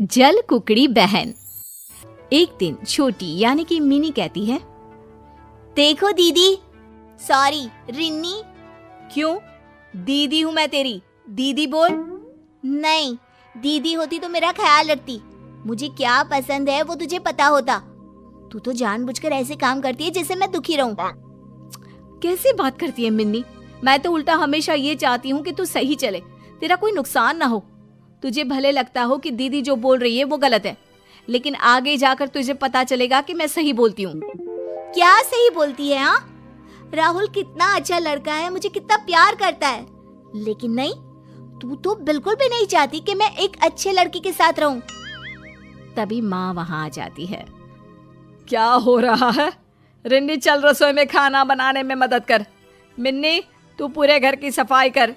जल कुकड़ी बहन। एक दिन छोटी यानी कि मिनी कहती है, देखो दीदी, सॉरी रिन्नी। क्यों? दीदी हूँ मैं तेरी, दीदी बोल। नहीं, दीदी होती तो मेरा ख्याल रखती। मुझे क्या पसंद है वो तुझे पता होता। तू तो जानबूझकर ऐसे काम करती है जिससे मैं दुखी रहूं। कैसी बात करती है मिन्नी? मैं तो उल्टा हमेशा ये चाहती हूँ कि तू सही चले, तेरा कोई नुकसान ना हो। तुझे भले लगता हो कि दीदी जो बोल रही है वो गलत है, लेकिन आगे जाकर तुझे पता चलेगा कि मैं सही बोलती हूँ। क्या सही बोलती है? हाँ, राहुल कितना अच्छा लड़का है, मुझे कितना प्यार करता है, लेकिन नहीं, तू तो बिल्कुल भी नहीं चाहती कि मैं एक अच्छे लड़के के साथ रहूं। तभी माँ वहाँ आ जाती है। क्या हो रहा है? रिन्नी चल रसोई में खाना बनाने में मदद कर। मिन्नी तू पूरे घर की सफाई कर।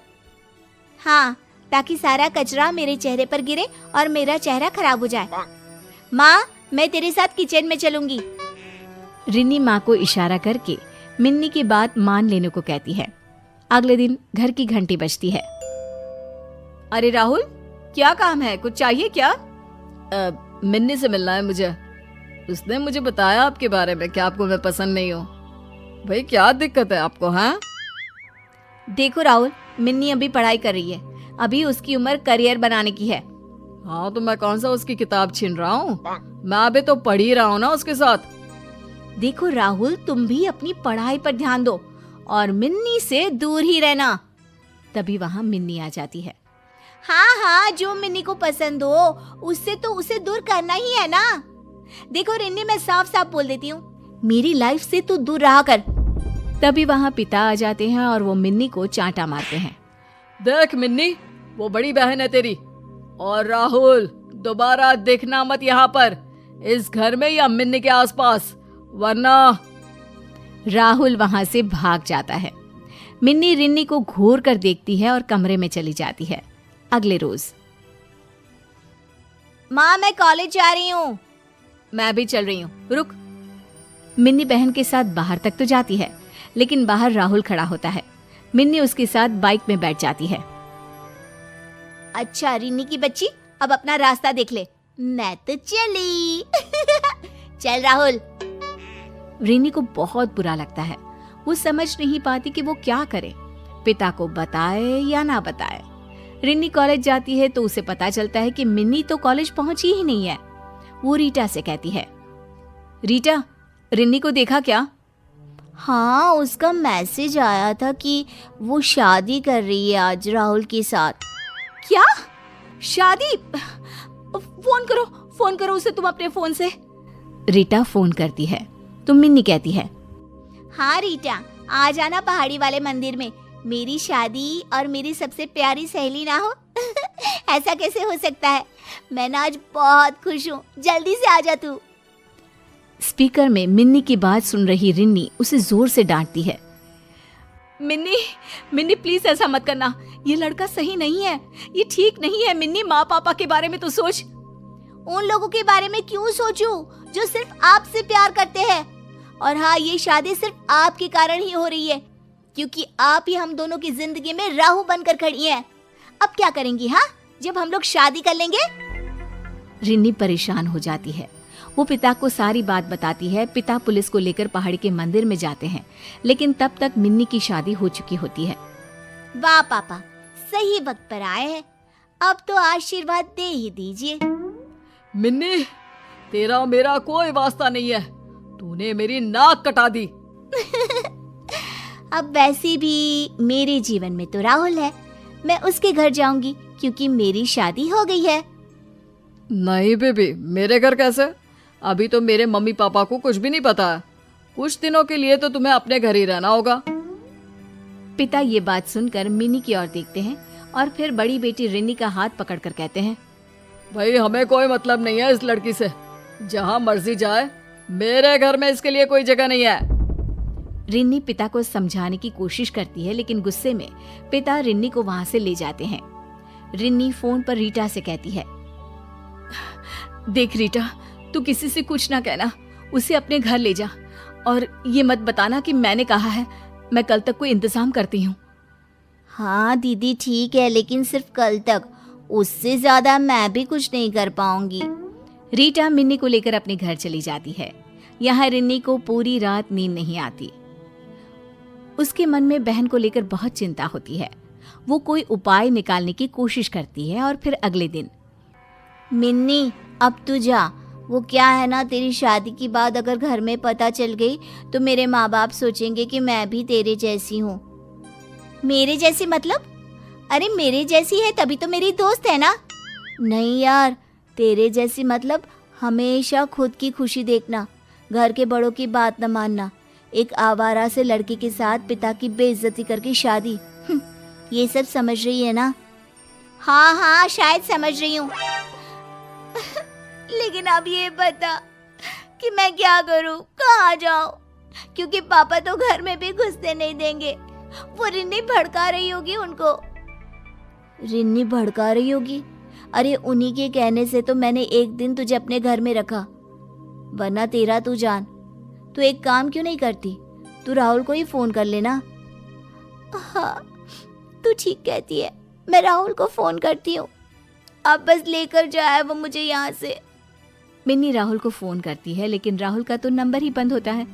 हाँ, ताकि सारा कचरा मेरे चेहरे पर गिरे और मेरा चेहरा खराब हो जाए। माँ, मैं तेरे साथ किचन में चलूंगी। रिन्नी माँ को इशारा करके मिन्नी की बात मान लेने को कहती है। अगले दिन घर की घंटी बजती है। अरे राहुल, क्या काम है? कुछ चाहिए क्या? मिन्नी से मिलना है मुझे। उसने मुझे बताया आपके बारे में कि आपको मैं पसंद नहीं हूँ। भाई क्या दिक्कत है आपको? हाँ देखो राहुल, मिन्नी अभी पढ़ाई कर रही है, अभी उसकी उम्र करियर बनाने की है। हाँ तो मैं कौन सा उसकी किताब छीन रहा हूँ? मैं अभी तो पढ़ ही रहा हूँ ना उसके साथ। देखो राहुल, तुम भी अपनी पढ़ाई पर ध्यान दो और मिन्नी से दूर ही रहना। तभी वहाँ मिन्नी आ जाती है। हाँ हाँ, जो मिन्नी को पसंद हो उससे तो उसे दूर करना ही है ना। देखो रिन्नी, मैं साफ साफ बोल देती हूँ, मेरी लाइफ से तू दूर रहा कर। तभी वहाँ पिता आ जाते हैं और वो मिन्नी को चांटा मारते हैं। देख मिन्नी, वो बड़ी बहन है तेरी। और राहुल, दोबारा देखना मत यहाँ पर, इस घर में या मिन्नी के आसपास, वरना। राहुल वहाँ से भाग जाता है। मिन्नी रिन्नी को घूर कर देखती है और कमरे में चली जाती है। अगले रोज, माँ मैं कॉलेज जा रही हूँ। मैं भी चल रही हूँ, रुक। मिन्नी बहन के साथ बाहर तक तो जाती है, लेकिन बाहर राहुल खड़ा होता है। मिन्नी उसके साथ बाइक में बैठ जाती है। अच्छा रिन्नी की बच्ची, अब अपना रास्ता देख ले, मैं तो चली। चल राहुल। रिन्नी को बहुत बुरा लगता है। वो समझ नहीं पाती कि वो क्या करे, पिता को बताए या ना बताए। रिन्नी कॉलेज जाती है तो उसे पता चलता है कि मिन्नी तो कॉलेज पहुंची ही नहीं है। वो रीटा से कहती है, रीटा, रिन्नी को देखा क्या? हाँ, उसका मैसेज आया था कि वो शादी कर रही है आज राहुल के साथ। क्या? शादी? फोन करो उसे तुम अपने फोन से। रीटा फोन करती है तो मिन्नी कहती है, हाँ रीटा, आ जाना पहाड़ी वाले मंदिर में, मेरी शादी और मेरी सबसे प्यारी सहेली ना हो। ऐसा कैसे हो सकता है? मैं ना आज बहुत खुश हूँ, जल्दी से आ जा तू। स्पीकर में मिन्नी की बात सुन रही रिन्नी उसे जोर से डांटती है। मिन्नी प्लीज ऐसा मत करना, ये लड़का सही नहीं है, ये ठीक नहीं है। मिन्नी, माँ पापा के बारे में तो सोच। उन लोगों के बारे में क्यों सोचूं जो सिर्फ आपसे प्यार करते हैं? और हाँ, ये शादी सिर्फ आपके कारण ही हो रही है, क्योंकि आप ही हम दोनों की जिंदगी में राहु बनकर खड़ी हैं। अब क्या करेंगी हाँ, जब हम लोग शादी कर लेंगे? रिन्नी परेशान हो जाती है। वो पिता को सारी बात बताती है। पिता पुलिस को लेकर पहाड़ी के मंदिर में जाते हैं, लेकिन तब तक मिन्नी की शादी हो चुकी होती है। वाह पापा, सही वक्त पर आए हैं, अब तो आशीर्वाद दे ही दीजिए। मिन्नी, तेरा और मेरा कोई वास्ता नहीं है, तूने मेरी नाक कटा दी। अब वैसे भी मेरे जीवन में तो राहुल है, मैं उसके घर जाऊंगी क्योंकि मेरी शादी हो गई है। नहीं बेबी, मेरे घर कैसे? अभी तो मेरे मम्मी पापा को कुछ भी नहीं पता है। कुछ दिनों के लिए तो तुम्हें अपने घर ही रहना होगा। पिता ये बात सुनकर मिन्नी की ओर देखते हैं और फिर बड़ी बेटी रिन्नी का हाथ पकड़कर कहते हैं, भाई हमें कोई मतलब नहीं है इस लड़की से, जहाँ मर्जी जाए, मेरे घर में इसके लिए कोई जगह नहीं है। रिन्नी पिता को समझाने की कोशिश करती है, लेकिन गुस्से में पिता रिन्नी को वहां से ले जाते हैं। रिन्नी फोन पर रीटा से कहती है, देख रीटा, तू किसी से कुछ ना कहना, उसे अपने घर ले जा और ये मत बताना कि मैंने कहा है। मैं कल तक कोई इंतजाम करती हूँ। हाँ दीदी ठीक है, लेकिन सिर्फ कल तक, उससे ज्यादा मैं भी कुछ नहीं कर पाऊंगी। रीटा मिन्नी को लेकर अपने घर चली जाती है। यहाँ रिन्नी को पूरी रात नींद नहीं आती। उसके मन में बहन को लेकर बहुत चिंता होती है। वो कोई उपाय निकालने की कोशिश करती है और फिर अगले दिन, मिन्नी अब तू जा। वो क्या है ना, तेरी शादी की बात अगर घर में पता चल गई तो मेरे माँ बाप सोचेंगे कि मैं भी तेरे जैसी हूँ। मेरे जैसी मतलब? अरे मेरे जैसी है तभी तो मेरी दोस्त है ना। नहीं यार, तेरे जैसी मतलब हमेशा खुद की खुशी देखना, घर के बड़ों की बात न मानना, एक आवारा से लड़की के साथ पिता की बेइज्जती करके शादी। ये सब समझ रही है ना? हाँ हाँ, शायद समझ रही हूँ। लेकिन अब ये बता कि मैं क्या करूं, कहाँ जाऊं? क्योंकि पापा तो घर में भी घुसने नहीं देंगे। वो रिन्नी भड़का रही होगी उनको। रिन्नी भड़का रही होगी? अरे उन्हीं के कहने से तो मैंने एक दिन तुझे अपने घर में रखा, वरना तेरा तू जान। तू एक काम क्यों नहीं करती, तू राहुल को ही फोन कर लेना। हाँ तू ठीक कहती है, मैं राहुल को फोन करती हूँ। अब बस लेकर जाए वो मुझे यहाँ से। मिन्नी राहुल को फोन करती है लेकिन राहुल का तो नंबर ही बंद होता है।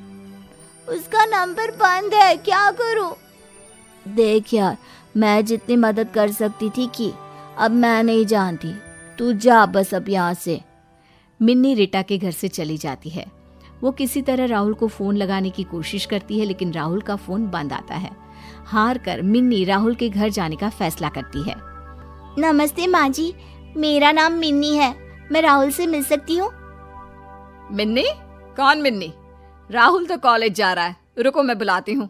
उसका नंबर बंद है, क्या करूं? देख यार, मैं जितनी मदद कर सकती थी की, अब मैं नहीं जानती। तू जा बस अब यहाँ से। मिन्नी रीटा के घर से चली जाती है। वो किसी तरह राहुल को फोन लगाने की कोशिश करती है लेकिन राहुल का फोन बंद आता है। हार कर मिन्नी राहुल के घर जाने का फैसला करती है। नमस्ते माँ जी, मेरा नाम मिन्नी है, मैं राहुल से मिल सकती हूँ? मिन्नी? कौन मिन्नी? राहुल तो कॉलेज जा रहा है, रुको मैं बुलाती हूँ।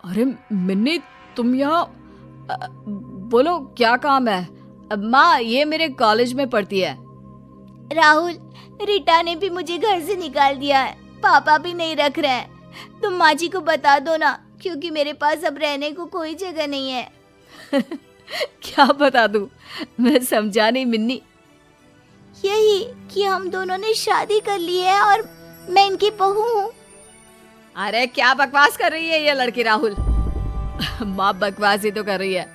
अरे मिन्नी, तुम यहाँ? बोलो क्या काम है? माँ, ये मेरे कॉलेज में पढ़ती है। राहुल, रीटा ने भी मुझे घर से निकाल दिया है, पापा भी नहीं रख रहे हैं। तुम माँ जी को बता दो ना, क्योंकि मेरे पास अब रहने को कोई जगह नहीं है। क्या बता दूँ? मैं समझा नहीं मिन्नी। यही कि हम दोनों ने शादी कर ली है और मैं इनकी बहू हूँ। अरे क्या बकवास कर रही है ये लड़की राहुल? माँ बकवास ही तो कर रही है,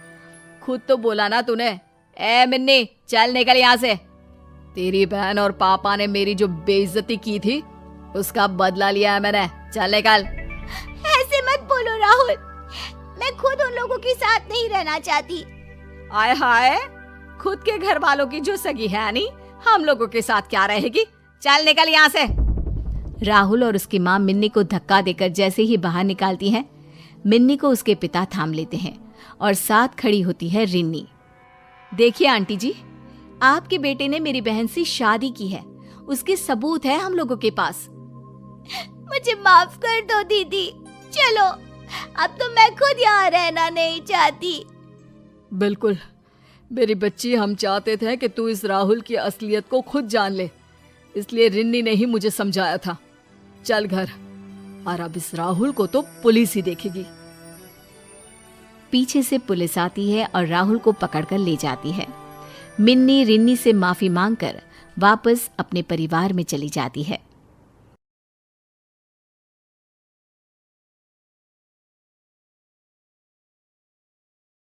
खुद तो बोला ना तूने। ए मिन्नी, चल निकल यहाँ से। तेरी बहन और पापा ने मेरी जो बेइज्जती की थी उसका बदला लिया है मैंने, चल निकल। ऐसे मत बोलो राहुल, मैं खुद उन लोगों के साथ नहीं रहना चाहती। आय हाय, खुद के घर वालों की जो सगी है नहीं, हम लोगों के साथ क्या रहेगी? चल निकल यहाँ से। राहुल और उसकी माँ मिन्नी को धक्का देकर जैसे ही बाहर निकालती हैं, मिन्नी को उसके पिता थाम लेते हैं और साथ खड़ी होती है रिन्नी। देखिए आंटी जी, आपके बेटे ने मेरी बहन से शादी की है, उसके सबूत है हम लोगों के पास। मुझे माफ कर दो दीदी, चलो अब तो मैं खुद यहाँ रहना नहीं चाहती। बिल्कुल मेरी बच्ची, हम चाहते थे कि तू इस राहुल की असलियत को खुद जान ले, इसलिए रिन्नी ने ही मुझे समझाया था। चल घर, और अब इस राहुल को तो पुलिस ही देखेगी। पीछे से पुलिस आती है और राहुल को पकड़कर ले जाती है। मिन्नी रिन्नी से माफी मांगकर वापस अपने परिवार में चली जाती है।